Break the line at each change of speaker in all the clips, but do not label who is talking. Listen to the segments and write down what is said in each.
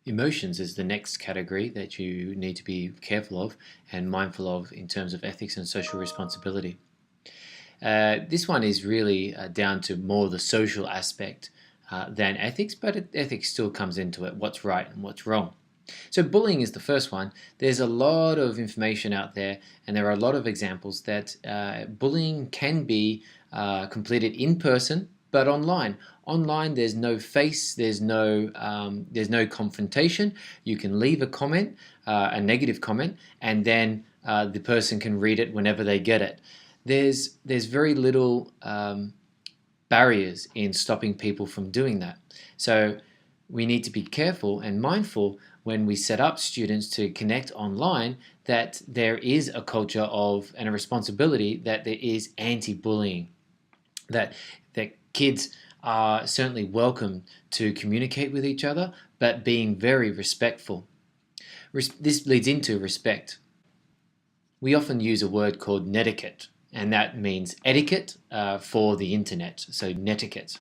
Emotions is the next category that you need to be careful of and mindful of in terms of ethics and social responsibility. This one is really down to more the social aspect than ethics, but ethics still comes into it, what's right and what's wrong. So bullying is the first one. There's a lot of information out there, and there are a lot of examples that bullying can be completed in person, but online. Online, there's no face, there's no confrontation. You can leave a comment, a negative comment, and then the person can read it whenever they get it. There's very little barriers in stopping people from doing that. So we need to be careful and mindful when we set up students to connect online that there is a culture of and a responsibility that there is anti-bullying, that kids are certainly welcome to communicate with each other, but being very respectful. This leads into respect. We often use a word called netiquette, and that means etiquette for the internet, so netiquette.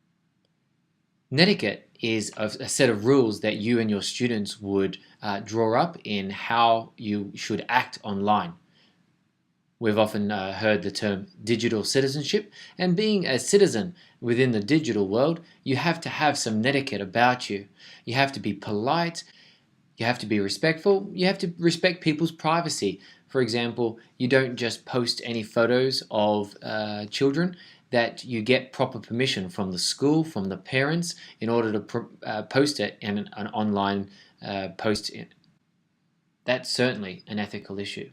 Netiquette is a set of rules that you and your students would draw up in how you should act online. We've often heard the term digital citizenship, and being a citizen within the digital world, you have to have some netiquette about you. You have to be polite, you have to be respectful, you have to respect people's privacy. For example, you don't just post any photos of children, that you get proper permission from the school, from the parents, in order to post it in an online post. That's certainly an ethical issue.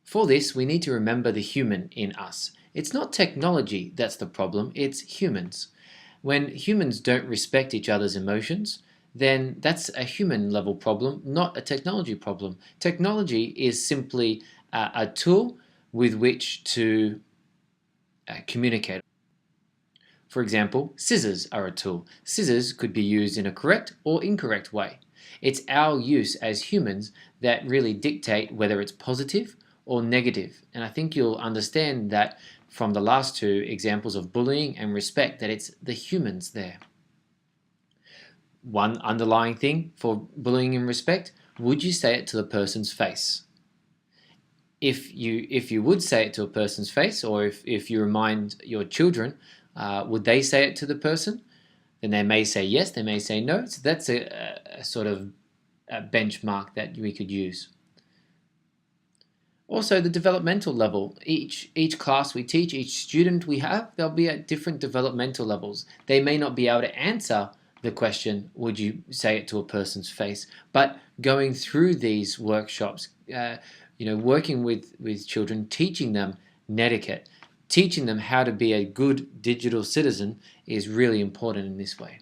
For this, we need to remember the human in us. It's not technology that's the problem, it's humans. When humans don't respect each other's emotions, then that's a human level problem, not a technology problem. Technology is simply a tool with which to communicate. For example, scissors are a tool. Scissors could be used in a correct or incorrect way. It's our use as humans that really dictate whether it's positive or negative. And I think you'll understand that from the last two examples of bullying and respect, that it's the humans there. One underlying thing for bullying and respect, would you say it to the person's face? If you would say it to a person's face, or if you remind your children, would they say it to the person? Then they may say yes, they may say no. So that's a sort of a benchmark that we could use. Also, the developmental level. Each class we teach, each student we have, they'll be at different developmental levels. They may not be able to answer the question, would you say it to a person's face? But going through these workshops, working with children, teaching them netiquette, teaching them how to be a good digital citizen is really important in this way.